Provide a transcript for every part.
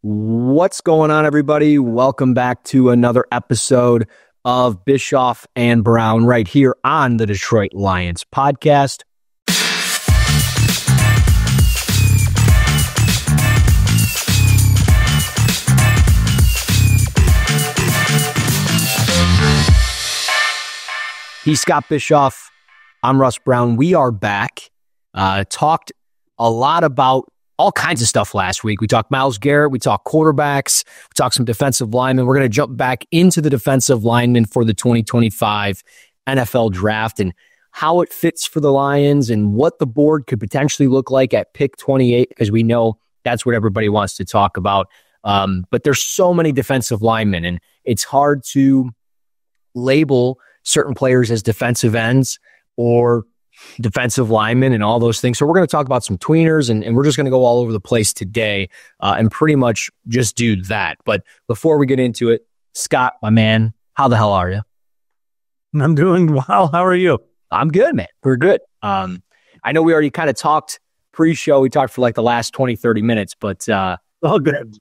What's going on, everybody? Welcome back to another episode of Bischoff and Brown right here on the Detroit Lions podcast. He's Scott Bischoff. I'm Russ Brown. We are back. Talked a lot about all kinds of stuff last week. We talked Myles Garrett. We talked quarterbacks. We talked some defensive linemen. We're going to jump back into the defensive linemen for the 2025 NFL draft and how it fits for the Lions and what the board could potentially look like at pick 28, because we know that's what everybody wants to talk about. But there's so many defensive linemen, and it's hard to label certain players as defensive ends or defensive linemen and all those things. So we're going to talk about some tweeners, and we're just going to go all over the place today and pretty much just do that. But before we get into it, Scott, my man, how the hell are you? I'm doing well. How are you? I'm good, man. We're good. I know we already kind of talked pre-show. We talked for like the last 20, 30 minutes, but all good.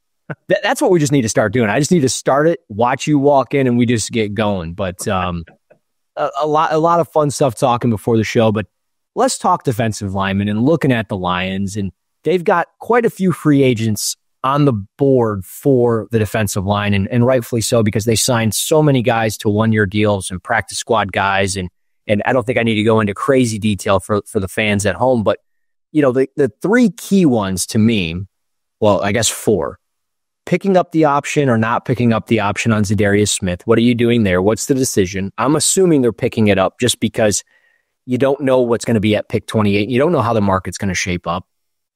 That's what we just need to start doing. I just need to start it, watch you walk in, and we just get going. But a lot of fun stuff talking before the show, but let's talk defensive linemen and looking at the Lions. And they've got quite a few free agents on the board for the defensive line, and rightfully so, because they signed so many guys to one-year deals and practice squad guys. And I don't think I need to go into crazy detail for the fans at home, but you know, the three key ones to me, well, I guess four: picking up the option or not picking up the option on Za'Darius Smith. What are you doing there? What's the decision? I'm assuming they're picking it up just because you don't know what's going to be at pick 28. You don't know how the market's going to shape up.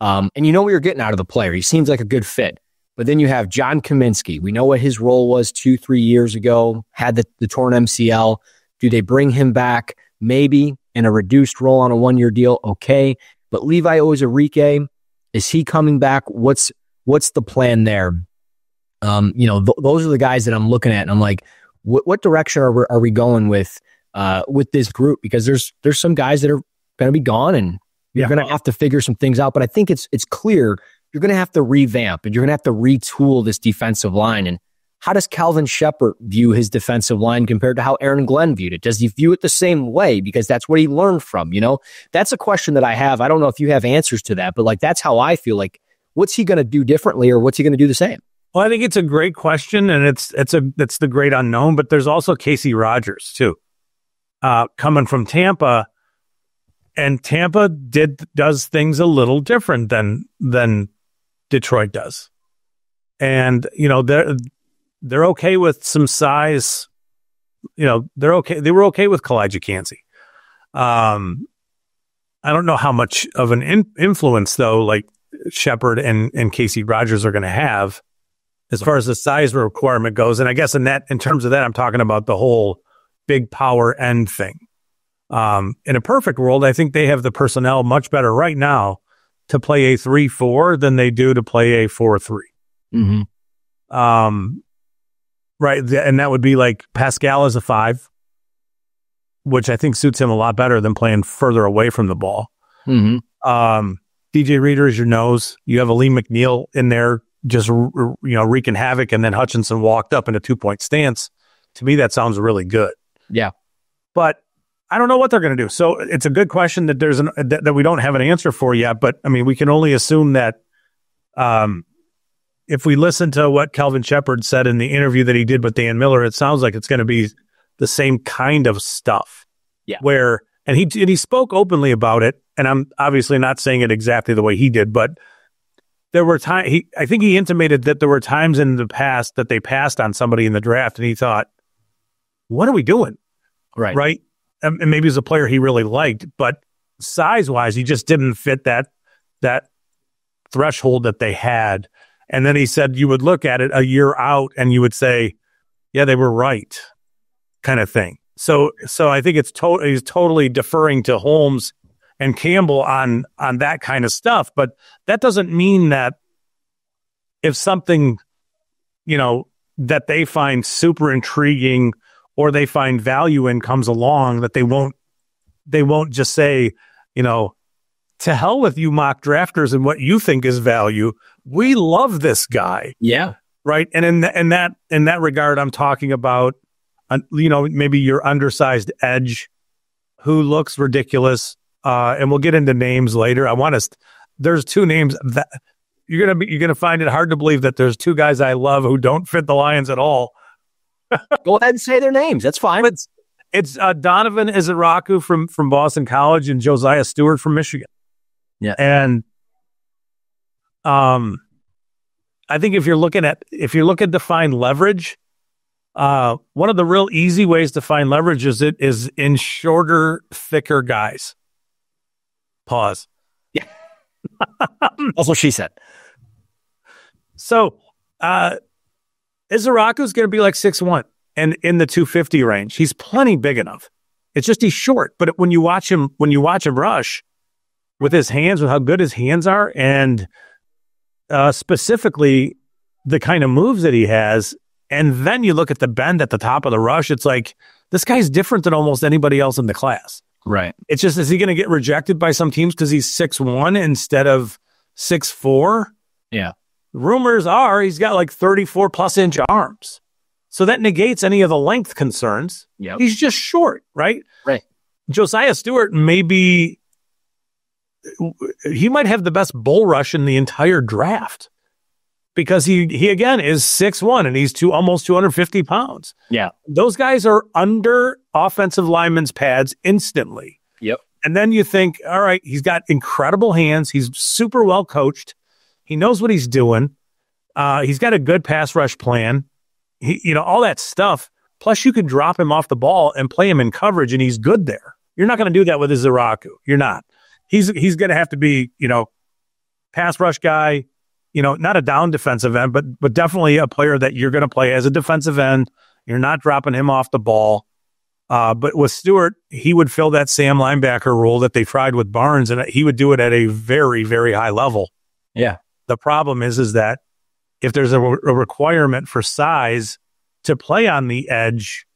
And you know what you're getting out of the player. He seems like a good fit. But then you have John Kaminsky. We know what his role was 2-3 years ago, had the torn MCL. Do they bring him back? Maybe in a reduced role on a one-year deal. Okay. But Levi Ozarike, is he coming back? What's the plan there? Those are the guys that I'm looking at, and I'm like, what direction are we going with this group? Because there's some guys that are going to be gone, and you're going to have to figure some things out. But I think it's clear you're going to have to revamp, and you're going to have to retool this defensive line. And how does Kelvin Sheppard view his defensive line compared to how Aaron Glenn viewed it? Does he view it the same way? Because that's what he learned from. That's a question that I have. I don't know if you have answers to that, but like that's how I feel. Like, what's he going to do differently, or what's he going to do the same? Well, I think it's a great question, and it's the great unknown. But there's also Casey Rogers too, coming from Tampa, and Tampa does things a little different than Detroit does, and they're okay with some size. They're okay. They were okay with Kalijah Kancey. I don't know how much of an influence though, like Sheppard and Casey Rogers are going to have as far as the size requirement goes. And I guess in terms of that, I'm talking about the whole big power end thing. In a perfect world, I think they have the personnel much better right now to play a 3-4 than they do to play a 4-3. Mm-hmm. Right. And that would be like Pascal as a 5, which I think suits him a lot better than playing further away from the ball. Mm-hmm. DJ Reader is your nose. You have Aleem McNeil in there just wreaking havoc, and then Hutchinson walked up in a 2-point stance. To me, that sounds really good. Yeah, but I don't know what they're going to do. So it's a good question that that we don't have an answer for yet. But I mean, we can only assume that if we listen to what Kelvin Sheppard said in the interview that he did with Dan Miller, it sounds like it's going to be the same kind of stuff. Yeah, and he spoke openly about it, and I'm obviously not saying it exactly the way he did, but there were times, I think he intimated that there were times in the past that they passed on somebody in the draft, and he thought, what are we doing? Right. And maybe it was a player he really liked, but size-wise, he just didn't fit that threshold that they had. And then he said you would look at it a year out, and you would say, yeah, they were right, kind of thing. So I think he's totally deferring to Holmes and Campbell on that kind of stuff. But that doesn't mean that if something, that they find super intriguing or they find value in comes along, that they won't just say, to hell with you mock drafters and what you think is value. we love this guy. Yeah. Right. And in that regard, I'm talking about, maybe your undersized edge who looks ridiculous. And we'll get into names later. There's two names that you're going to find it hard to believe that there's two guys I love who don't fit the Lions at all. Go ahead and say their names. That's fine. It's Donovan Iziraku from Boston College and Josiah Stewart from Michigan. Yeah. And I think if you're looking to find leverage, one of the real easy ways to find leverage is in shorter, thicker guys. Pause. Yeah. That's what she said. So, Iziraku's going to be like 6'1" and in the 250 range. He's plenty big enough. It's just he's short. But when you watch him rush with his hands, with how good his hands are, and specifically the kind of moves that he has, and then you look at the bend at the top of the rush, it's like this guy's different than almost anybody else in the class. Right. It's just, is he going to get rejected by some teams because he's 6'1" instead of 6'4"? Yeah. Rumors are he's got like 34 plus inch arms. So that negates any of the length concerns. Yep. He's just short, right? Right. Josiah Stewart he might have the best bull rush in the entire draft because he again is 6'1" and he's almost 250 pounds. Yeah. Those guys are under offensive linemen's pads instantly. Yep. And then you think, all right, he's got incredible hands. He's super well coached. He knows what he's doing. He's got a good pass rush plan. All that stuff. Plus, you can drop him off the ball and play him in coverage, and he's good there. You're not going to do that with Iziraku. You're not. He's going to have to be, pass rush guy. Not a down defensive end, but definitely a player that you're going to play as a defensive end. You're not dropping him off the ball. But with Stewart, he would fill that Sam linebacker role that they tried with Barnes, and he would do it at a very, very high level. Yeah. The problem is that if there's a requirement for size to play on the edge,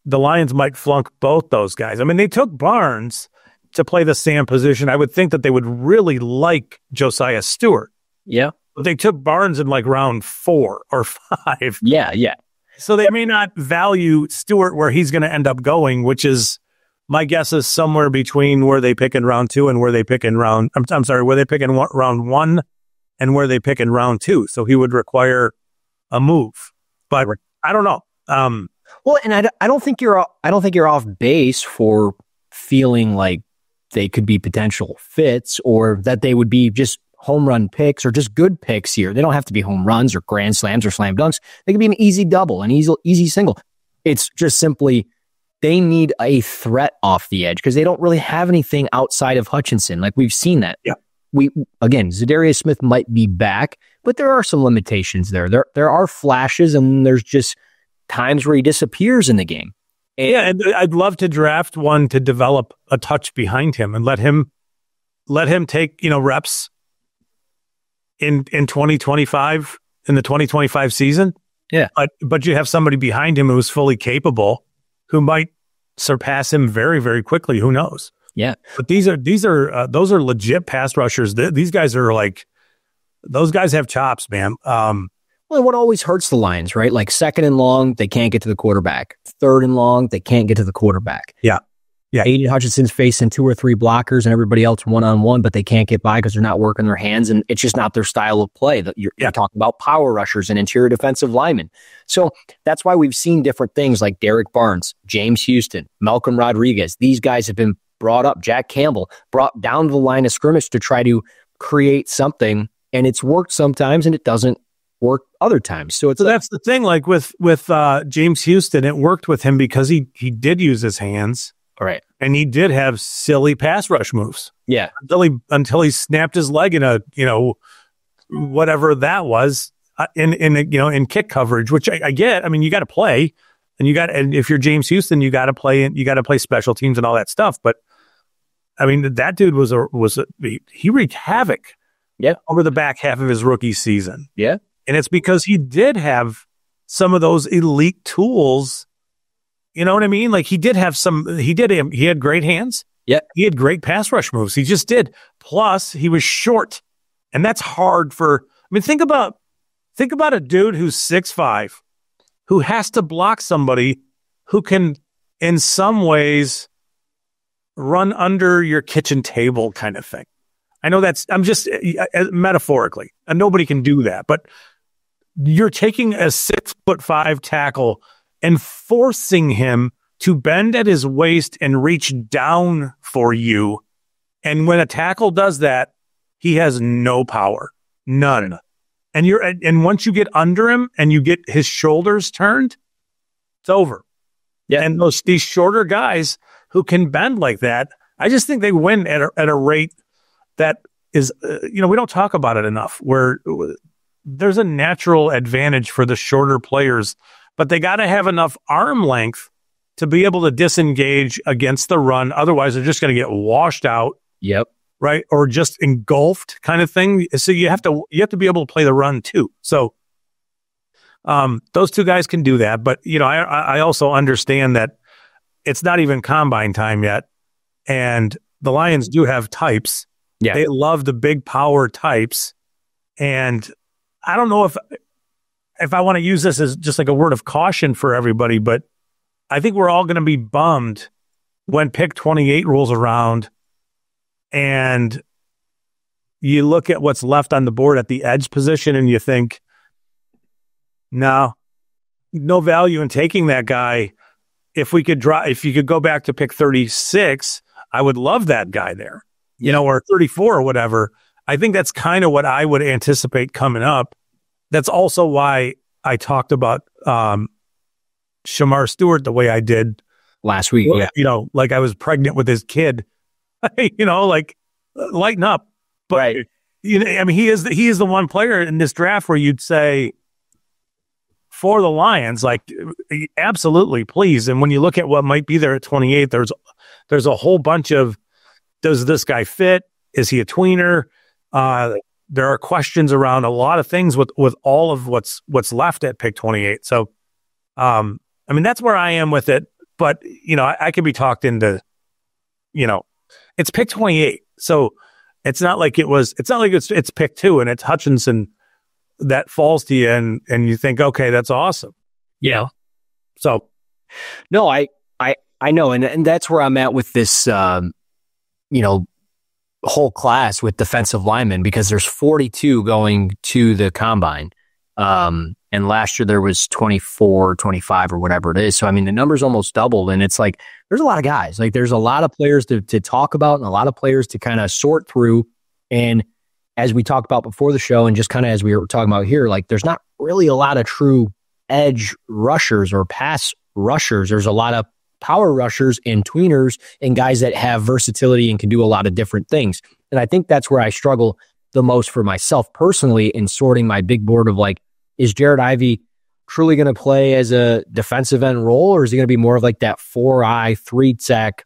the Lions might flunk both those guys. I mean, they took Barnes to play the Sam position. I would think that they would really like Josiah Stewart. Yeah. But they took Barnes in like round 4 or 5. Yeah. Yeah. So they may not value Stewart where he's going to end up going, which is, my guess is somewhere between where they pick in round 2 and where they pick in round, where they pick in round 1 and where they pick in round 2. So he would require a move, but I don't know. Well, and I don't think you're off base for feeling like they could be potential fits or that they would be just home run picks or just good picks here. They don't have to be home runs or grand slams or slam dunks. They could be an easy double, an easy single. It's just simply they need a threat off the edge because they don't really have anything outside of Hutchinson. Like we've seen that. Yeah. Zadarius Smith might be back, but there are some limitations there. There are flashes and there's just times where he disappears in the game. And I'd love to draft one to develop a touch behind him and let him take, reps in 2025, in the 2025 season. Yeah. But you have somebody behind him who's fully capable who might surpass him very, very quickly. Who knows? Yeah. But those are legit pass rushers. These guys are like, those guys have chops, man. Well, what always hurts the Lions, right? Like 2nd and long, they can't get to the quarterback. 3rd and long, they can't get to the quarterback. Yeah. Yeah. Aiden Hutchinson's facing 2 or 3 blockers and everybody else one-on-one, but they can't get by because they're not working their hands, and it's just not their style of play. You're talking about power rushers and interior defensive linemen. So that's why we've seen different things like Derek Barnes, James Houston, Malcolm Rodriguez. These guys have been brought up, Jack Campbell, brought down to the line of scrimmage to try to create something, and it's worked sometimes and it doesn't work other times. So that's the thing. Like with James Houston, it worked with him because he did use his hands. Right. And he did have silly pass rush moves. Yeah. Until he snapped his leg in a, whatever that was in kick coverage, which I get. I mean, you got to play and if you're James Houston, you got to play special teams and all that stuff. But I mean, that dude he wreaked havoc. Yeah. Over the back half of his rookie season. Yeah. And it's because he did have some of those elite tools. You know what I mean? Like he had great hands. Yeah. He had great pass rush moves. He just did. Plus he was short And that's hard think about a dude who's 6'5", who has to block somebody who can, in some ways, run under your kitchen table kind of thing. I know I'm just metaphorically, and nobody can do that, but you're taking a 6'5" tackle and forcing him to bend at his waist and reach down for you. And when a tackle does that, he has no power, none. And once you get under him and you get his shoulders turned, it's over. Yeah. And these shorter guys who can bend like that, I just think they win at a rate that is, we don't talk about it enough, where there's a natural advantage for the shorter players, but they got to have enough arm length to be able to disengage against the run. Otherwise, they're just going to get washed out. Yep. Right. Or just engulfed kind of thing. So you have to be able to play the run too. So those two guys can do that. But, I also understand that it's not even combine time yet. And the Lions do have types. Yeah. They love the big power types. And I don't know if I want to use this as just like a word of caution for everybody, but I think we're all going to be bummed when pick 28 rolls around and you look at what's left on the board at the edge position and you think, no value in taking that guy. If you could go back to pick 36, I would love that guy there, or 34 or whatever. I think that's kind of what I would anticipate coming up. That's also why I talked about Shamar Stewart the way I did last week. Yeah. Like I was pregnant with his kid. Like lighten up. But right. He is the one player in this draft where you'd say for the Lions, like absolutely, please. And when you look at what might be there at 28, there's a whole bunch of, does this guy fit? Is he a tweener? There are questions around a lot of things with all of what's left at pick 28. So, that's where I am with it. But I could be talked into, it's pick 28. So it's not like it's pick 2 and it's Hutchinson that falls to you and you think, okay, that's awesome. Yeah. So no, I know. And that's where I'm at with this, whole class with defensive linemen, because there's 42 going to the combine. And last year there was 24, 25 or whatever it is. So, the number's almost doubled, and it's like, there's a lot of guys. Like there's a lot of players to talk about and a lot of players to kind of sort through. And as we talked about before the show, and just kind of as we were talking about here, like there's not really a lot of true edge rushers or pass rushers. There's a lot of power rushers and tweeners and guys that have versatility and can do a lot of different things. And I think that's where I struggle the most for myself personally in sorting my big board of like, is Jared Ivey truly going to play as a defensive end role, or is he going to be more of like that 4-eye, 3-tech,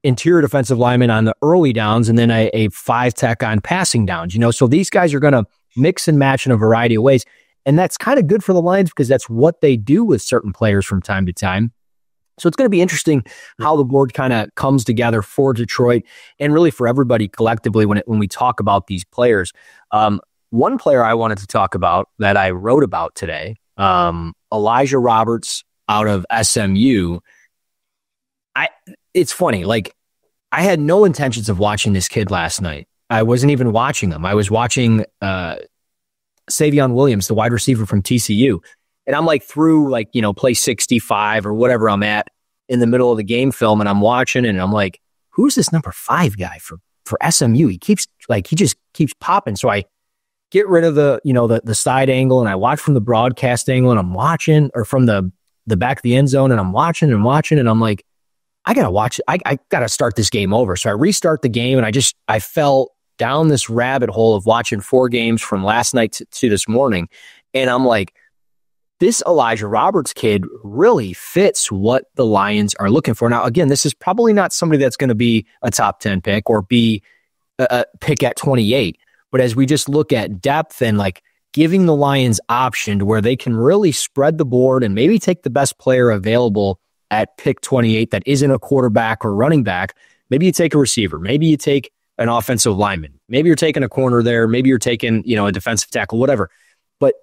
interior defensive lineman on the early downs and then a 5-tech on passing downs, So these guys are going to mix and match in a variety of ways. And that's kind of good for the Lions because that's what they do with certain players from time to time. So it's going to be interesting how the board kind of comes together for Detroit and really for everybody collectively when we talk about these players. One player I wanted to talk about that I wrote about today, Elijah Roberts out of SMU. It's funny, like I had no intentions of watching this kid last night. I wasn't even watching him. I was watching Savion Williams, the wide receiver from TCU. And I'm like through play 65 or whatever I'm at in the middle of the game film. And I'm watching and I'm like, who's this number 5 guy for SMU? He just keeps popping. So I get rid of the side angle and I watch from the broadcast angle and I'm watching, or from the back of the end zone, and I'm watching and I'm like, I got to watch it. I got to start this game over. So I restart the game and I fell down this rabbit hole of watching 4 games from last night to this morning. And I'm like, this Elijah Roberts kid really fits what the Lions are looking for. Now, again, this is probably not somebody that's going to be a top 10 pick or be a pick at 28. But as we just look at depth and like giving the Lions option to where they can really spread the board and maybe take the best player available at pick 28 that isn't a quarterback or running back, maybe you take a receiver, maybe you take an offensive lineman. Maybe you're taking a corner there. Maybe you're taking, a defensive tackle, whatever. But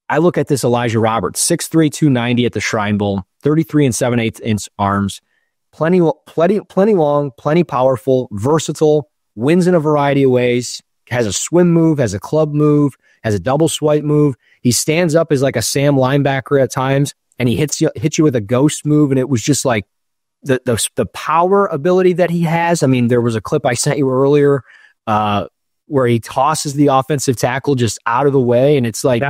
I look at this Elijah Roberts, 6'3", 290 at the Shrine Bowl, 33 7/8 inch arms, plenty long, plenty powerful, versatile, wins in a variety of ways, has a swim move, has a club move, has a double swipe move. He stands up as like a Sam linebacker at times, and he hits you with a ghost move, and it was just like the power ability that he has. I mean, there was a clip I sent you earlier where he tosses the offensive tackle just out of the way, and it's like,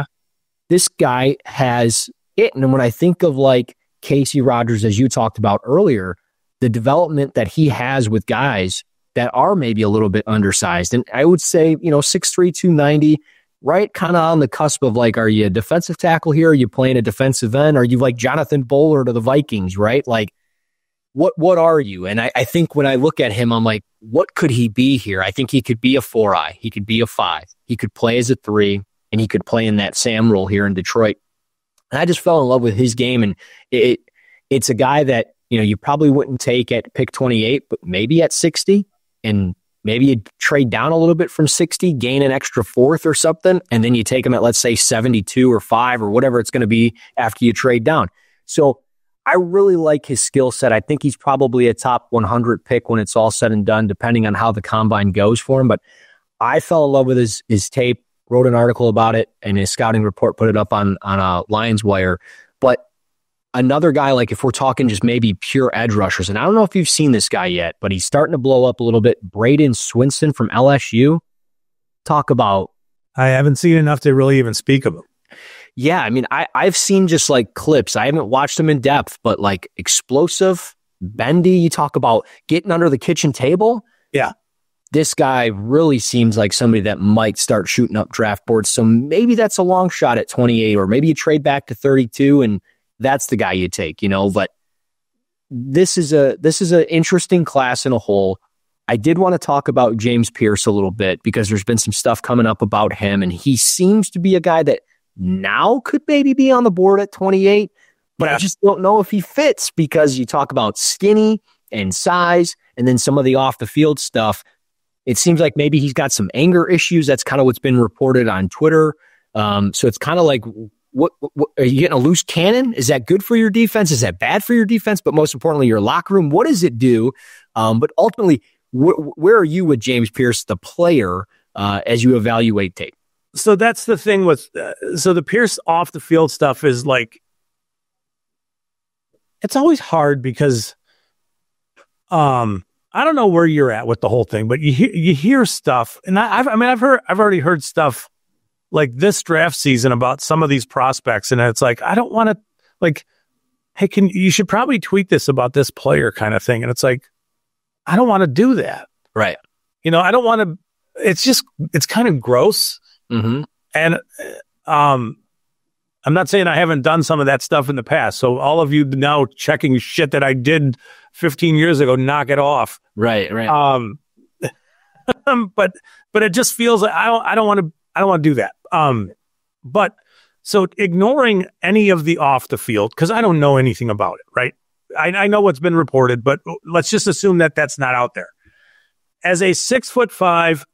this guy has it. And when I think of like Casey Rogers, as you talked about earlier, the development that he has with guys that are maybe a little bit undersized, and I would say, 6'3", 290, right, kind of on the cusp of like, are you a defensive tackle here? Are you playing a defensive end? Are you like Jonathan Bowler to the Vikings, right? Like, what are you? And I think when I look at him, I'm like, what could he be here? I think he could be a 4-eye. He could be a 5. He could play as a 3, and he could play in that Sam role here in Detroit. And I just fell in love with his game. And it's a guy that, you probably wouldn't take at pick 28, but maybe at 60. And maybe you trade down a little bit from 60, gain an extra 4th or something. And then you take him at, let's say, 72 or 5 or whatever it's going to be after you trade down. So I really like his skill set. I think he's probably a top 100 pick when it's all said and done, depending on how the combine goes for him. But I fell in love with his tape, wrote an article about it, and his scouting report put it up on a Lions Wire. But another guy, like if we're talking just maybe pure edge rushers, and I don't know if you've seen this guy yet, but he's starting to blow up a little bit. Braden Swinson from LSU. Talk about... I haven't seen enough to really even speak of him. Yeah, I mean, I've seen just like clips. I haven't watched them in depth, but like explosive, bendy. You talk about getting under the kitchen table. Yeah. This guy really seems like somebody that might start shooting up draft boards. So maybe that's a long shot at 28, or maybe you trade back to 32 and that's the guy you take, but this is an interesting class in a whole. I did want to talk about James Pierce a little bit because there's been some stuff coming up about him, and he seems to be a guy that now could maybe be on the board at 28, but I just don't know if he fits because you talk about skinny and size and then some of the off the field stuff. It seems like maybe he's got some anger issues. That's kind of what's been reported on Twitter. So it's kind of like, what are you getting, a loose cannon? Is that good for your defense? Is that bad for your defense? But most importantly, your locker room, what does it do? But ultimately, where are you with James Pierce, the player, as you evaluate tape? So that's the thing with, so the Pierce off the field stuff is like, it's always hard because, I don't know where you're at with the whole thing, but you hear stuff, and I've already heard stuff like this draft season about some of these prospects, and it's like, I don't want to, like, hey, you should probably tweet this about this player kind of thing, and it's like, I don't want to do that, right? I don't want to. It's kind of gross. Mm-hmm. And I'm not saying I haven't done some of that stuff in the past. So all of you now checking shit that I did 15 years ago, knock it off. Right. But it just feels like I don't want to do that. But so ignoring any of the off the field, because I don't know anything about it, right? I know what's been reported, but let's just assume that that's not out there. As a 6'5",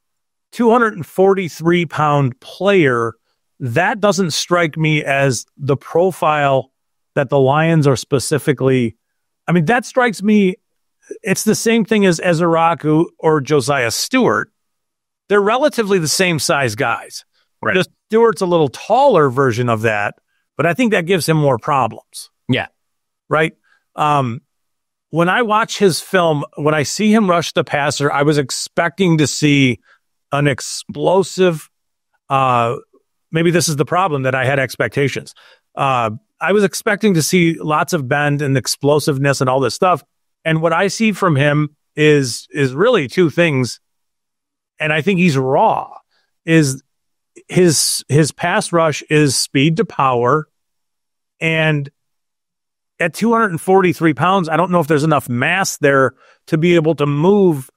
243-pound player, that doesn't strike me as the profile that the Lions are specifically. I mean, that strikes me. It's the same thing as Ezeraku or Josiah Stewart. They're relatively the same size guys. Right. Just Stewart's a little taller version of that, but I think that gives him more problems. Yeah. Right. When I watch his film, when I see him rush the passer, I was expecting to see an explosive, maybe this is the problem, that I had expectations. I was expecting to see lots of bend and explosiveness and all this stuff. And what I see from him is really two things. And I think he's raw. Is his pass rush is speed to power. And at 243 pounds, I don't know if there's enough mass there to be able to move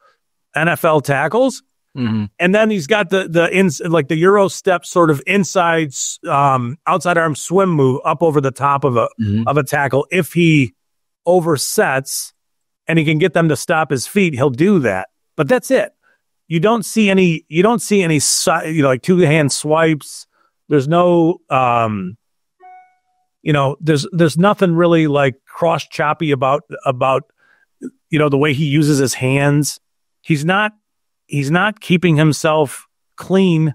NFL tackles. Mm-hmm. And then he's got the Euro step sort of inside, outside arm swim move up over the top of a tackle. If he oversets and he can get them to stop his feet, he'll do that. But that's it. don't see any like two-hand swipes. There's no there's nothing really like cross choppy about the way he uses his hands. He's not keeping himself clean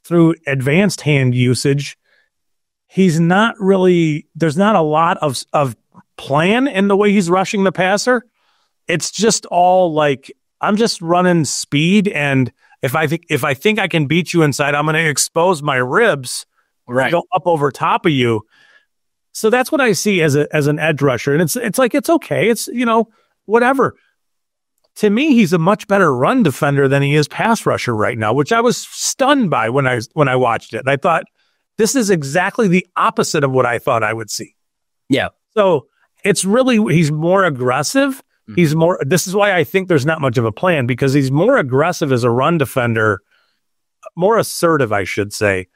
through advanced hand usage. He's not really, there's not a lot of plan in the way he's rushing the passer. It's just all like, I'm just running speed, and if I think I can beat you inside, I'm going to expose my ribs, right, go up over top of you. So that's what I see as an edge rusher, and it's like, it's okay, it's whatever. To me, he's a much better run defender than he is pass rusher right now, which I was stunned by when I watched it. And I thought, this is exactly the opposite of what I thought I would see. Yeah. So it's really, he's more aggressive. He's more, this is why I think there's not much of a plan, because he's more aggressive as a run defender, more assertive, I should say,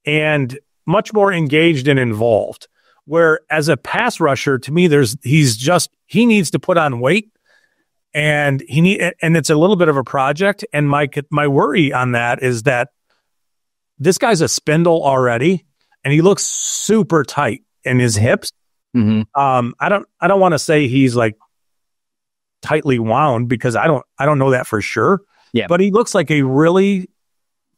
and much more engaged and involved. Where as a pass rusher, to me, he needs to put on weight, and it's a little bit of a project. And my worry on that is that this guy's a spindle already, and he looks super tight in his hips. Mm-hmm. I don't want to say he's like tightly wound, because I don't know that for sure. Yeah. But he looks like a really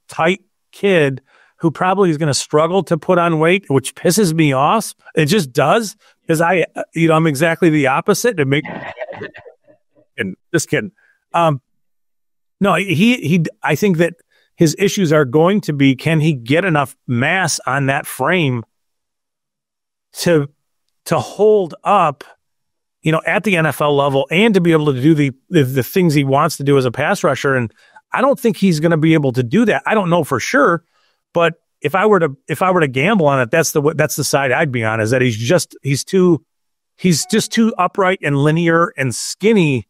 tight kid who probably is going to struggle to put on weight, which pisses me off. It just does, because I'm exactly the opposite. And just kidding. No, I think that his issues are going to be, can he get enough mass on that frame to hold up, at the NFL level, and to be able to do the things he wants to do as a pass rusher. And I don't think he's going to be able to do that. I don't know for sure, but if I were to gamble on it, that's the side I'd be on, is that he's just too upright and linear and skinny.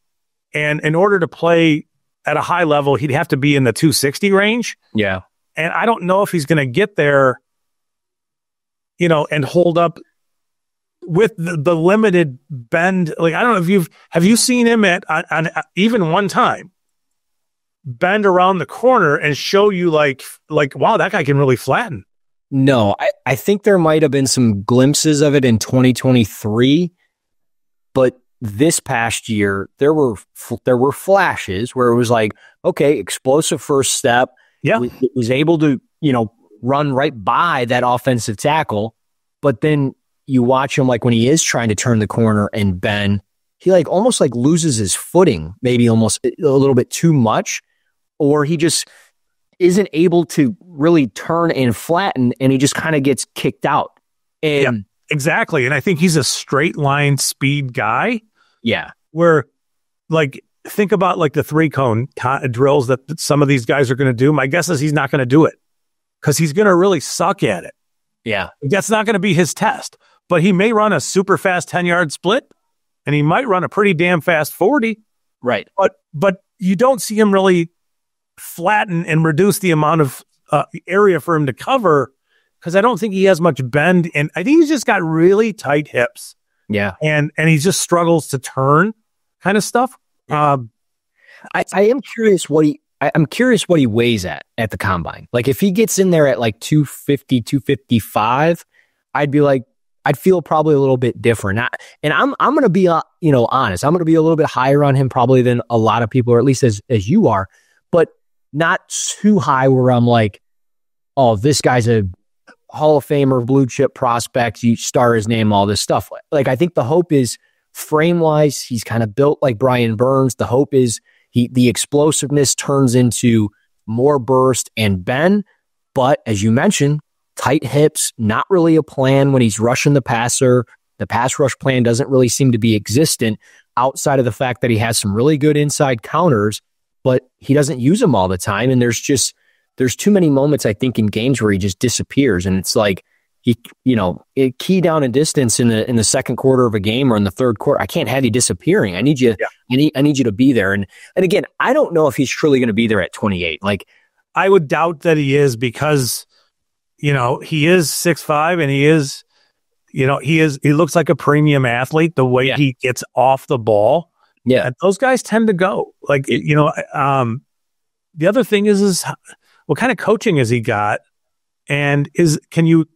And in order to play at a high level, he'd have to be in the 260 range. Yeah. And I don't know if he's going to get there, and hold up with the limited bend. Like, I don't know if have you seen him on even one time bend around the corner and show you like, wow, that guy can really flatten. No, I think there might have been some glimpses of it in 2023, but this past year there were flashes where it was like, okay, explosive first step. Yeah, was able to run right by that offensive tackle, but then you watch him, like when he is trying to turn the corner and bend, he like almost like loses his footing, maybe almost a little bit too much, or he just isn't able to really turn and flatten, and he just kind of gets kicked out. And yeah, exactly. And I think he's a straight line speed guy. Yeah. Where, like, think about like the 3-cone drills that some of these guys are going to do. My guess is he's not going to do it, because he's going to really suck at it. Yeah. That's not going to be his test. But he may run a super fast 10-yard split, and he might run a pretty damn fast 40. Right. But you don't see him really flatten and reduce the amount of area for him to cover, because I don't think he has much bend. And I think he's just got really tight hips. Yeah. And he just struggles to turn kind of stuff. I am curious I'm curious what he weighs at the combine. Like if he gets in there at like 250, 255, I'd feel probably a little bit different. And I'm going to be, honest. I'm going to be a little bit higher on him probably than a lot of people, or at least as you are, but not too high where I'm like, oh, this guy's a Hall of Famer, blue chip prospect. You star his name, all this stuff. Like, I think the hope is frame wise, he's kind of built like Brian Burns. The hope is the explosiveness turns into more burst and bend. But as you mentioned, tight hips, not really a plan when he's rushing the passer. The pass rush plan doesn't really seem to be existent outside of the fact that he has some really good inside counters, but he doesn't use them all the time. And there's too many moments, I think, in games where he just disappears. And it's like, key down and distance in the second quarter of a game or in the third quarter. I can't have you disappearing. I need you. Yeah. I need you to be there. And again, I don't know if he's truly going to be there at 28. Like, I would doubt that he is, because he is 6'5", and he looks like a premium athlete the way he gets off the ball. Yeah. And those guys tend to go like, the other thing is what kind of coaching has he got? And can you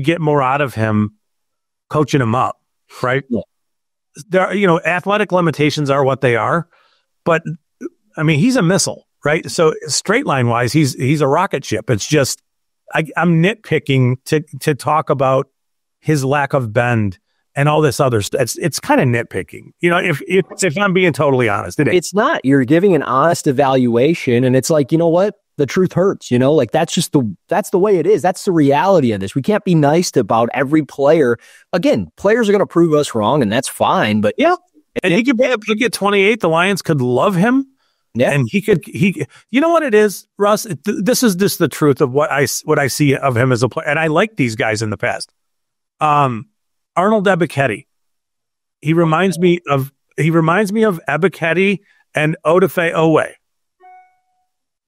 get more out of him coaching him up? Right. Yeah. There, athletic limitations are what they are, but I mean, he's a missile, right? So straight line wise, he's a rocket ship. It's just, I'm nitpicking to talk about his lack of bend and all this other stuff. It's kind of nitpicking, if I'm being totally honest. It's not. You're giving an honest evaluation, and it's like, you know what? The truth hurts, like that's the way it is. That's the reality of this. We can't be nice about every player. Again, players are going to prove us wrong, and that's fine. But yeah, and he could get 28. The Lions could love him. Yeah, and he. You know what it is, Russ? This is just the truth of what I see of him as a player, and I like these guys in the past. Arnold Ebiketie. He reminds me of Ebiketie and Odafe Owe.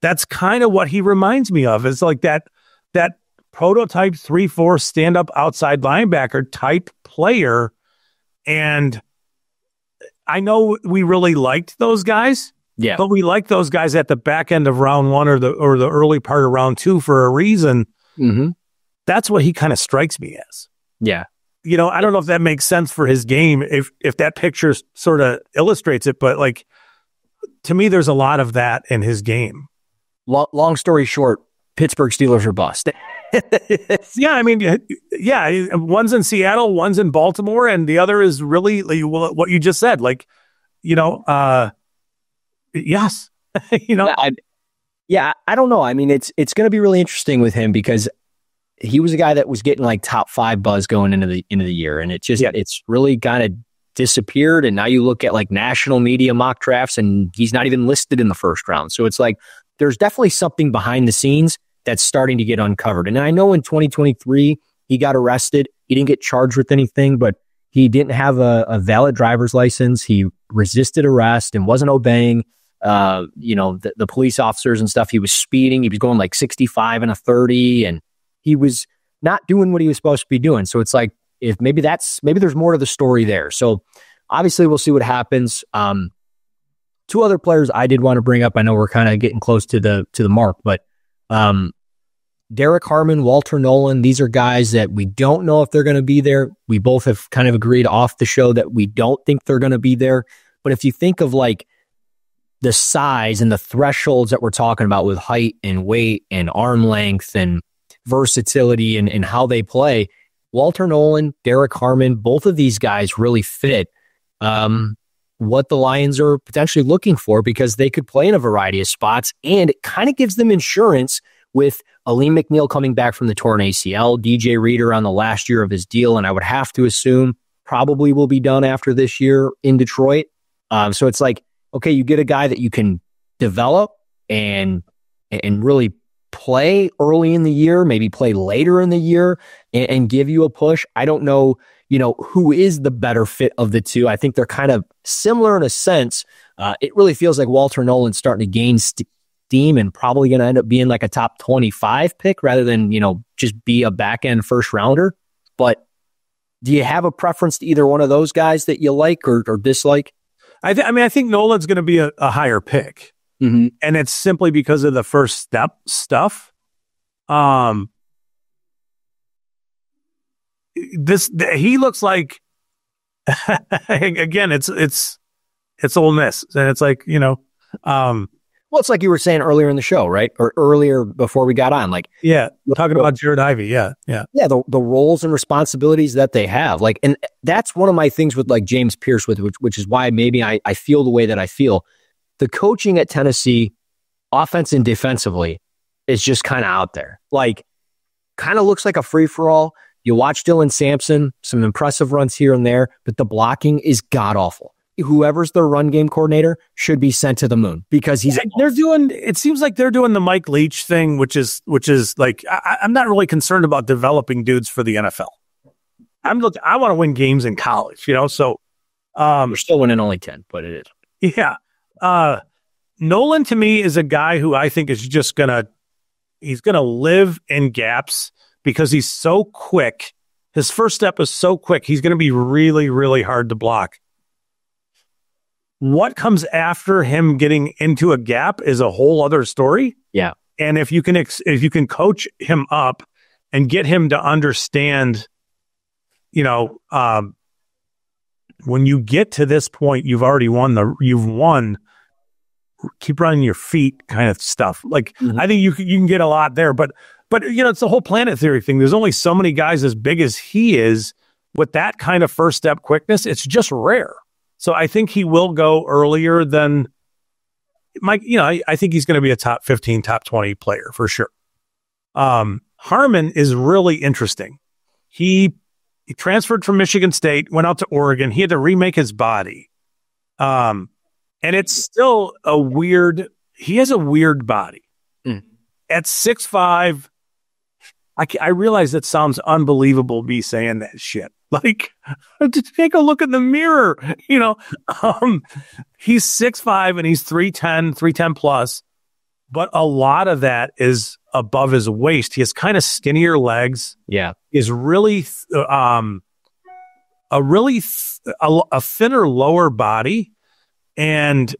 That's kind of what he reminds me of. It's like that prototype 3-4 stand-up outside linebacker type player. And I know we really liked those guys. Yeah. But we liked those guys at the back end of round 1 or the early part of round 2 for a reason. Mm-hmm. That's what he kind of strikes me as. Yeah. I don't know if that makes sense for his game, if that picture sort of illustrates it, but like, to me, there's a lot of that in his game. Long story short, Pittsburgh Steelers are bust. Yeah, I mean, yeah, one's in Seattle, one's in Baltimore, and the other is really what you just said. Like, yes, I don't know. I mean, it's going to be really interesting with him because he was a guy that was getting like top 5 buzz going into the year, and it's really kind of disappeared. And now you look at like national media mock drafts, and he's not even listed in the first round. So it's like there's definitely something behind the scenes that's starting to get uncovered. And I know in 2023 he got arrested. He didn't get charged with anything, but he didn't have a valid driver's license. He resisted arrest and wasn't obeying the police officers and stuff. He was speeding. He was going like 65 and a 30, and he was not doing what he was supposed to be doing. So it's like, if maybe there's more to the story there. So obviously we'll see what happens. 2 other players I did want to bring up. I know we're kind of getting close to the mark, but Derek Harmon, Walter Nolan, these are guys that we don't know if they're going to be there. We both have kind of agreed off the show that we don't think they're going to be there. But if you think of like the size and the thresholds that we're talking about with height and weight and arm length and versatility and how they play, Walter Nolan, Derek Harmon, both of these guys really fit what the Lions are potentially looking for, because they could play in a variety of spots, and it kind of gives them insurance with Aleem McNeil coming back from the torn ACL, DJ Reader on the last year of his deal, and I would have to assume probably will be done after this year in Detroit. So it's like, okay, you get a guy that you can develop and really play early in the year, maybe play later in the year and give you a push. I don't know, who is the better fit of the two. I think they're kind of similar in a sense. It really feels like Walter Nolan's starting to gain steam and probably going to end up being like a top 25 pick rather than, just be a back end first rounder. But do you have a preference to either one of those guys that you like or dislike? I think Nolan's going to be a higher pick. Mm-hmm. And it's simply because of the first step stuff. He looks like, again, it's Ole Miss, and it's like, well, it's like you were saying earlier in the show, right? Or earlier before we got on, like, yeah, talking about Jared Ivey. Yeah. The roles and responsibilities that they have, like, and that's one of my things with like James Pierce, which is why maybe I feel the way that I feel. The coaching at Tennessee, offense and defensively, is just kind of out there. Like, kind of looks like a free-for-all. You watch Dylan Sampson, some impressive runs here and there, but the blocking is god-awful. Whoever's their run game coordinator should be sent to the moon, because it seems like they're doing the Mike Leach thing, which is like, I'm not really concerned about developing dudes for the NFL. I want to win games in college, so. We're still winning only 10, but it is. Yeah. Nolan to me is a guy who I think is just he's gonna live in gaps because he's so quick. His first step is so quick. He's going to be really, really hard to block. What comes after him getting into a gap is a whole other story. Yeah. And if you can coach him up and get him to understand, when you get to this point, you've won. Keep running your feet kind of stuff. Like, I think you can get a lot there, but it's the whole planet theory thing. There's only so many guys as big as he is with that kind of first step quickness. It's just rare. So I think he will go earlier than Mike. I think he's going to be a top 15, top 20 player for sure. Harmon is really interesting. He transferred from Michigan State, went out to Oregon. He had to remake his body. And it's still he has a weird body. At 6'5", I realize that sounds unbelievable, me saying that shit. Like, just take a look in the mirror, he's 6'5" and he's 310 plus, but a lot of that is above his waist. He has kind of skinnier legs. Yeah. Is really, a thinner lower body. And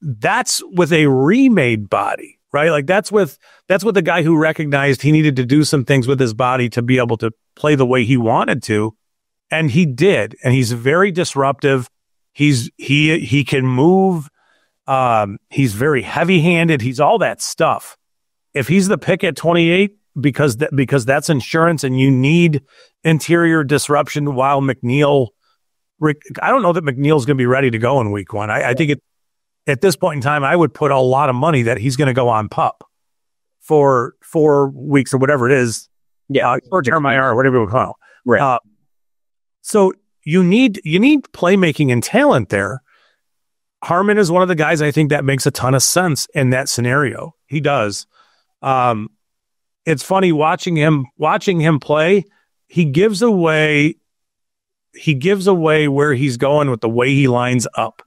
that's with a remade body, right? Like that's with the guy who recognized he needed to do some things with his body to be able to play the way he wanted to. And he did. And he's very disruptive. He can move. He's very heavy handed. He's all that stuff. If he's the pick at 28, because that's insurance and you need interior disruption while McNeil, I don't know that McNeil's going to be ready to go in week one. I think at this point in time, I would put a lot of money that he's going to go on PUP for 4 weeks or whatever it is. Yeah. Or Jeremiah or whatever we call it. Right. So you need playmaking and talent there. Harmon is one of the guys I think that makes a ton of sense in that scenario. He does. It's funny watching him play. He gives away where he's going with the way he lines up.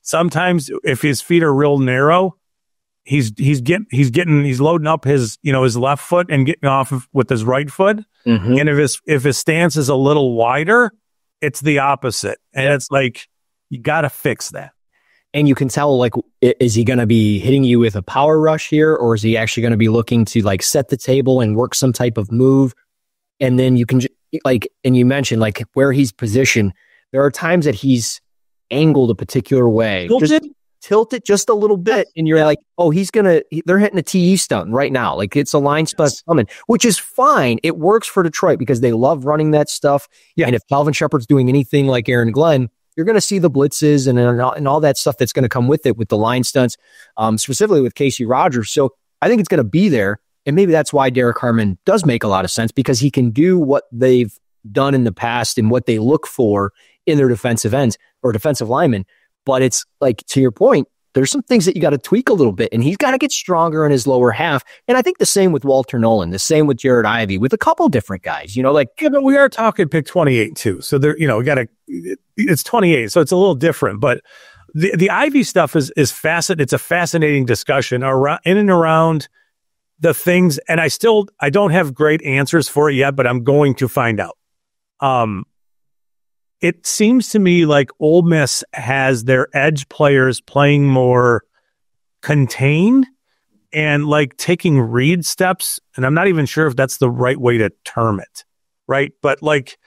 Sometimes if his feet are real narrow, he's loading up his left foot and getting off with his right foot. Mm-hmm. And if his stance is a little wider, it's the opposite. And it's like, you got to fix that. And you can tell, like, is he going to be hitting you with a power rush here, or is he actually going to be looking to like set the table and work some type of move? And then you can and you mentioned like where he's positioned. There are times that he's angled a particular way, tilt it just a little bit, and you're like, oh, they're hitting a TE stunt right now. Like it's a line stunt coming, which is fine. It works for Detroit because they love running that stuff. Yeah. And if Calvin Shepard's doing anything like Aaron Glenn, you're going to see the blitzes and all that stuff that's going to come with it, with the line stunts, specifically with Casey Rogers. So I think it's going to be there. And maybe that's why Derek Harmon does make a lot of sense, because he can do what they've done in the past and what they look for in their defensive ends or defensive linemen. But it's like, to your point, there's some things that you got to tweak a little bit, and he's got to get stronger in his lower half. And I think the same with Walter Nolan, the same with Jared Ivey, with a couple different guys, but we are talking pick 28 too. So there, it's 28. So it's a little different, but the Ivey stuff is fascinating. It's a fascinating discussion in and around the things. And I don't have great answers for it yet, but I'm going to find out. It seems to me like Ole Miss has their edge players playing more contained and like taking read steps. And I'm not even sure if that's the right way to term it. Right. But like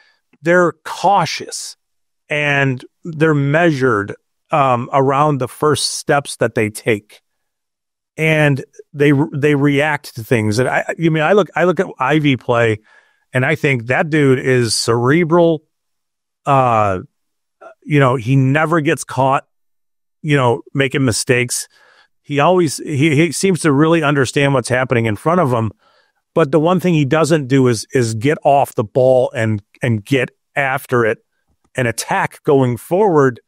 they're cautious and they're measured around the first steps that they take. And they react to things. And I look at Ivy play and I think that dude is cerebral. He never gets caught, making mistakes. He seems to really understand what's happening in front of him. But the one thing he doesn't do is get off the ball and get after it and attack going forward.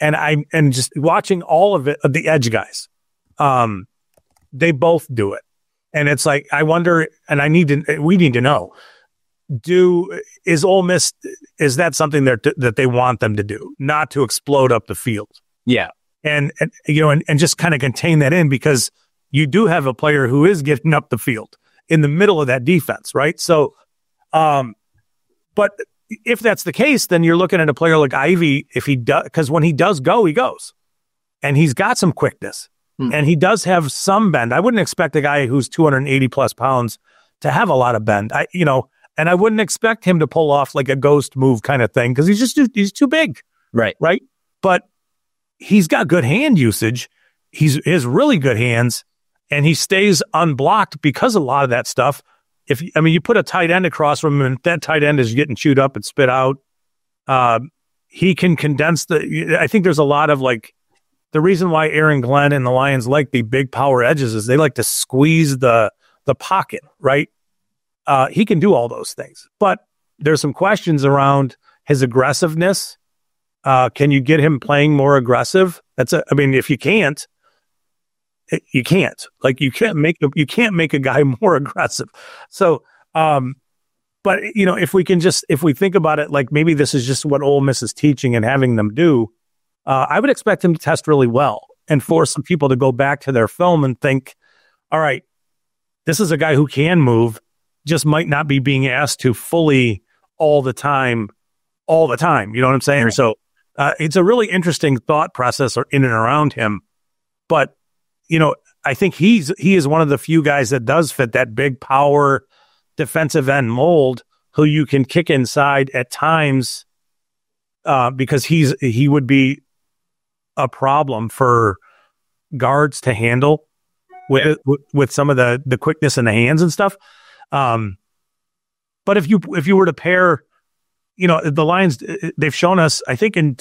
And just watching all of it, the edge guys, they both do it. And it's like, I wonder, and we need to know, is Ole Miss, is that something that they want them to do, not to explode up the field? Yeah. And just kind of contain that in, because you do have a player who is getting up the field in the middle of that defense. Right. So, but if that's the case, then you're looking at a player like Ivy, if he does, because when he does go, he goes. and he's got some quickness, and he does have some bend. I wouldn't expect a guy who's 280 plus pounds to have a lot of bend. And I wouldn't expect him to pull off like a ghost move kind of thing because he's too big. Right. But he's got good hand usage. He has really good hands, and he stays unblocked because of a lot of that stuff. You put a tight end across from him, and that tight end is getting chewed up and spit out. He can condense I think there's a lot of the reason why Aaron Glenn and the Lions like the big power edges is they like to squeeze the pocket, right? He can do all those things, but there's some questions around his aggressiveness. Can you get him playing more aggressive? If you can't, you can't. You can't make a guy more aggressive. So, but if we think about it, maybe this is just what Ole Miss is teaching and having them do. I would expect him to test really well and force some people to go back to their film and think, all right, this is a guy who can move, just might not be being asked to fully all the time. You know what I'm saying? So it's a really interesting thought process in and around him. But, I think he is one of the few guys that does fit that big power defensive end mold who you can kick inside at times because he would be a problem for guards to handle with some of the quickness in the hands and stuff. But if you were to pair, the Lions, they've shown us, I think in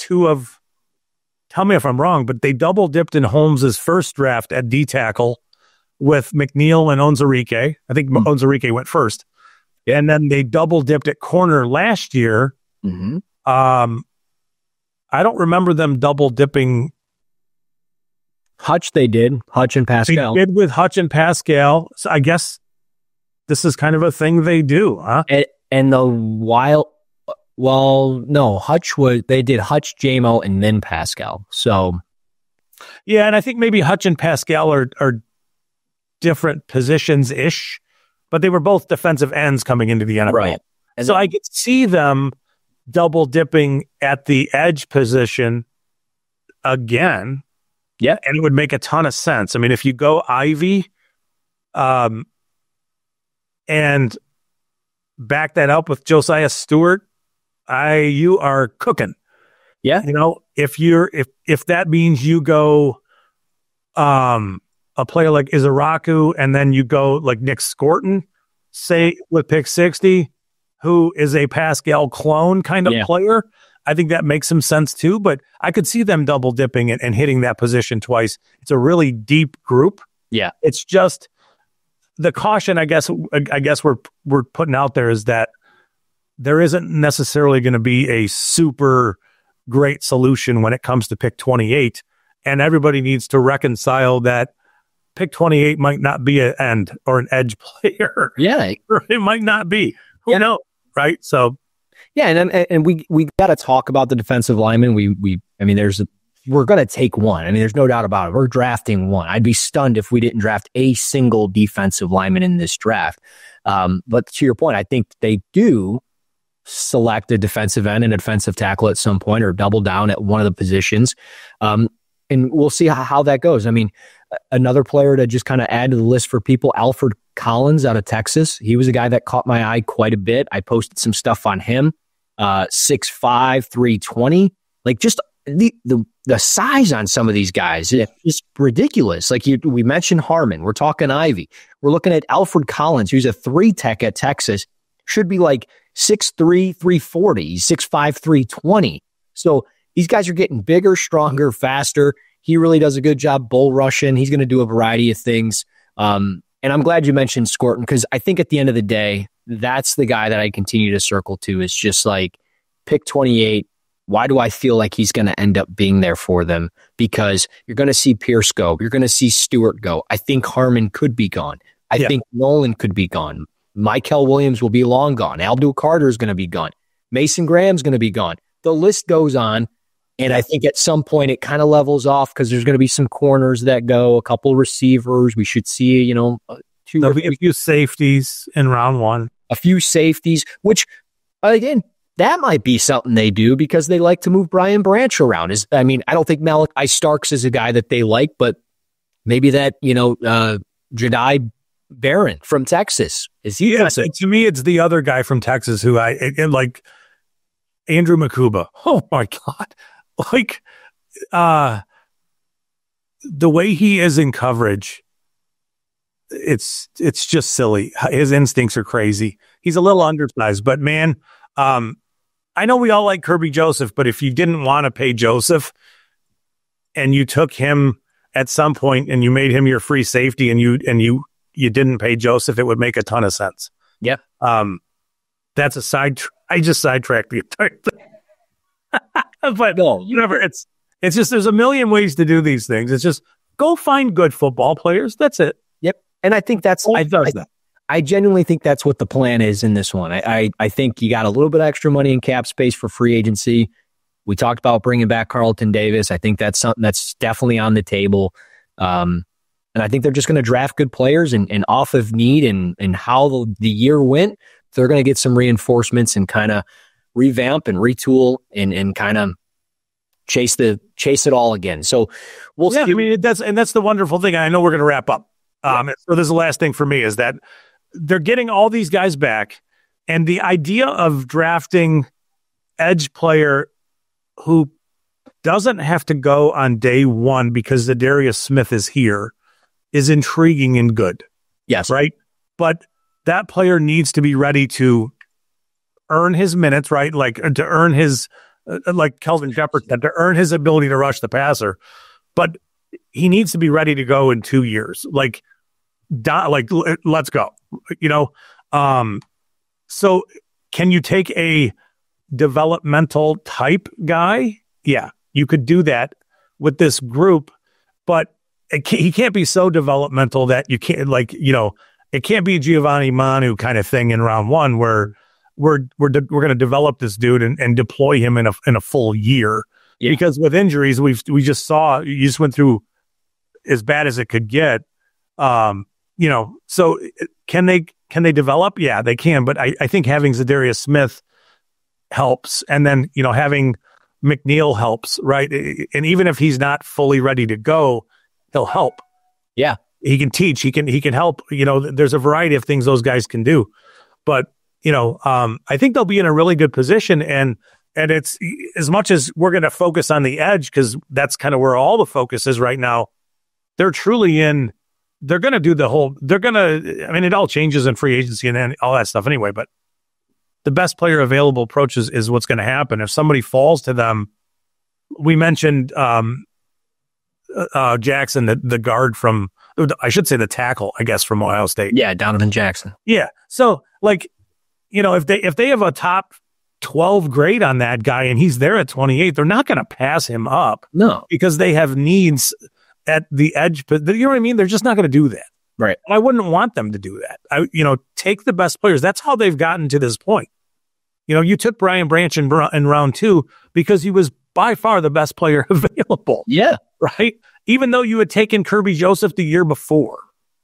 tell me if I'm wrong, but they double dipped in Holmes's first draft at D tackle with McNeil and Onwuzurike. I think Onwuzurike went first. And then they double dipped at corner last year. Mm-hmm. I don't remember them double dipping. Hutch, they did. Hutch and Pascal. They did with Hutch and Pascal. So I guess this is kind of a thing they do, huh? And they did Hutch, JMO, and then Pascal. So, yeah, and I think maybe Hutch and Pascal are different positions-ish, but they were both defensive ends coming into the NFL. Right. And so I could see them double dipping at the edge position again. Yeah. And it would make a ton of sense. If you go Ivy, and back that up with Josiah Stewart, you are cooking. Yeah. If that means you go a player like Izaraku and then you go like Nick Scorton, say with pick 60, who is a Pascal clone kind of player, I think that makes some sense too. But I could see them double dipping it and hitting that position twice. It's a really deep group. Yeah. It's just the caution, I guess we're putting out there is that there isn't necessarily going to be a super great solution when it comes to pick 28. And everybody needs to reconcile that pick 28 might not be an end or an edge player. Yeah. It might not be. Who knows? Right. So, yeah. And we got to talk about the defensive lineman. We're going to take one. There's no doubt about it. We're drafting one. I'd be stunned if we didn't draft a single defensive lineman in this draft. But to your point, I think they do select a defensive end and a defensive tackle at some point or double down at one of the positions. And we'll see how that goes. Another player to just kind of add to the list for people, Alfred Collins out of Texas. He was a guy that caught my eye quite a bit. I posted some stuff on him. 6'5", 320. Like just the size on some of these guys is ridiculous. Like we mentioned Harmon. We're talking Ivy. We're looking at Alfred Collins, who's a 3-tech at Texas. Should be like 6'3", 340, 6'5", 320. So these guys are getting bigger, stronger, faster. He really does a good job bull rushing. He's going to do a variety of things. And I'm glad you mentioned Scorton because I think at the end of the day, that's the guy that I continue to circle to. It's just like pick 28. Why do I feel like he's going to end up being there for them? Because you're going to see Pierce go. You're going to see Stewart go. I think Harmon could be gone. I think Nolan could be gone. Michael Williams will be long gone. Abdul Carter is going to be gone. Mason Graham's going to be gone. The list goes on. And I think at some point it kind of levels off because there's going to be some corners that go, a couple receivers. We should see, a few safeties in round one. A few safeties, which, again, that might be something they do because they like to move Brian Branch around. I don't think Malachi Starks is a guy that they like, but maybe that, Jedi Barron from Texas. Is he? Yes, to me, it's the other guy from Texas who I like, Andrew Makuba. Oh my God. Like, the way he is in coverage, it's just silly. His instincts are crazy. He's a little undersized, but man, I know we all like Kirby Joseph, but if you didn't want to pay Joseph and you took him at some point and you made him your free safety and you didn't pay Joseph, it would make a ton of sense. Yeah. That's a I just sidetracked the entire thing. But no, whatever. It's just, there's a million ways to do these things. It's just go find good football players. That's it. Yep. And I think I genuinely think that's what the plan is in this one. I think you got a little bit of extra money in cap space for free agency. We talked about bringing back Carlton Davis. I think that's something that's definitely on the table. And I think they're just going to draft good players and off of need and how the year went, they're going to get some reinforcements and kind of revamp and retool and kind of chase it all again. So we'll see. I mean, that's the wonderful thing. I know we're going to wrap up. So this is the last thing for me is that they're getting all these guys back, and the idea of drafting edge player who doesn't have to go on day one because Zadarius Smith is here is intriguing and good. Yes. Right. But that player needs to be ready to earn his minutes, right? Like to earn his, like Kelvin Jefferson, to earn his ability to rush the passer. But he needs to be ready to go in 2 years. Let's go, so can you take a developmental type guy? Yeah, you could do that with this group, but he can't be so developmental that you can't, it can't be Giovanni Manu kind of thing in round one where we're going to develop this dude and deploy him in a full year. Yeah. Because with injuries, you just went through as bad as it could get. So can they develop? Yeah, they can. But I think having Zadarius Smith helps. And then, having McNeil helps, right? And even if he's not fully ready to go, he'll help. Yeah. He can teach, he can help, there's a variety of things those guys can do. But, I think they'll be in a really good position. And it's as much as we're going to focus on the edge, because that's kind of where all the focus is right now. They're truly they're going to do it all changes in free agency and all that stuff anyway, but the best player available approach is what's going to happen. If somebody falls to them, we mentioned Jackson, the guard from, I should say the tackle, I guess, from Ohio State. Yeah, Donovan Jackson. Yeah. So if they have a top 12 grade on that guy and he's there at 28, they're not going to pass him up. No. Because they have needs at the edge. But you know what I mean? They're just not going to do that. Right. I wouldn't want them to do that. Take the best players. That's how they've gotten to this point. You took Brian Branch in round 2 because he was by far the best player available. Yeah. Right. Even though you had taken Kirby Joseph the year before.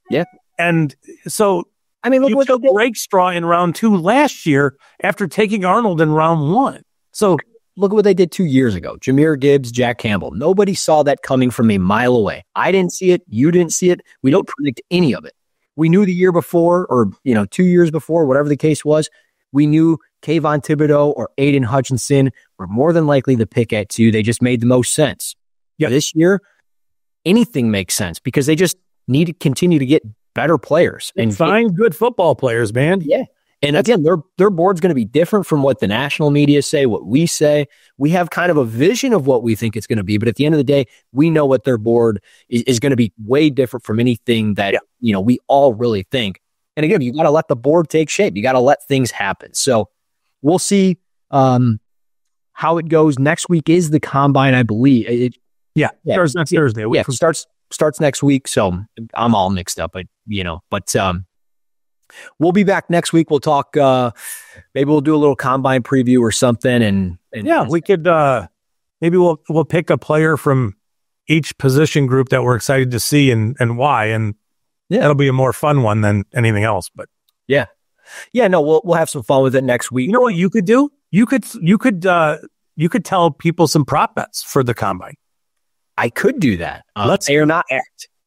Yeah. And so, look you took Rakestraw in round 2 last year after taking Arnold in round 1. So look at what they did 2 years ago. Jahmyr Gibbs, Jack Campbell. Nobody saw that coming from a mile away. I didn't see it. You didn't see it. We don't predict any of it. We knew the year before or, 2 years before, whatever the case was, we knew Kayvon Thibodeau or Aiden Hutchinson were more than likely the pick at 2. They just made the most sense. Yep. This year, anything makes sense because they just need to continue to get better players. And find good football players, man. Yeah. And again, their board's going to be different from what the national media say, what we say. We have kind of a vision of what we think it's going to be. But at the end of the day, we know what their board is going to be way different from anything that, we all really think. And again, you got to let the board take shape. You got to let things happen. So we'll see how it goes. Next week is the combine, I believe. Starts next Thursday. Yeah, starts next week. So I'm all mixed up, but we'll be back next week. We'll talk. Maybe we'll do a little combine preview or something. And we could. Maybe we'll pick a player from each position group that we're excited to see and why. And it'll be a more fun one than anything else. But we'll have some fun with it next week. You know what you could do? you could tell people some prop bets for the combine. I could do that.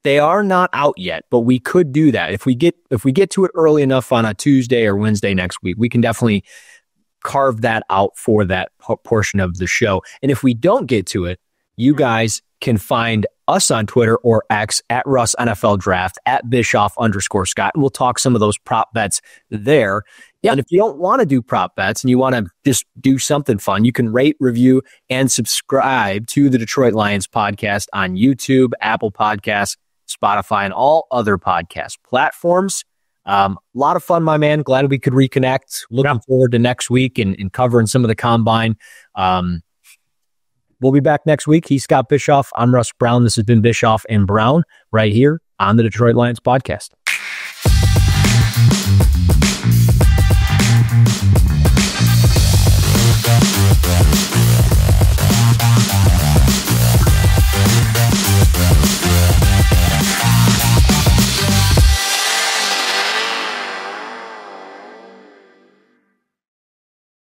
They are not out yet, but we could do that. If we get to it early enough on a Tuesday or Wednesday next week, we can definitely carve that out for that portion of the show. And if we don't get to it, you guys can find us on Twitter or X at Russ NFL Draft, at Bischoff_Scott, and we'll talk some of those prop bets there. Yeah. And if you don't want to do prop bets and you want to just do something fun, you can rate, review, and subscribe to the Detroit Lions podcast on YouTube, Apple Podcasts, Spotify, and all other podcast platforms. A lot of fun, my man. Glad we could reconnect. Looking forward to next week and covering some of the combine. We'll be back next week. He's Scott Bischoff. I'm Russ Brown. This has been Bischoff and Brown right here on the Detroit Lions podcast.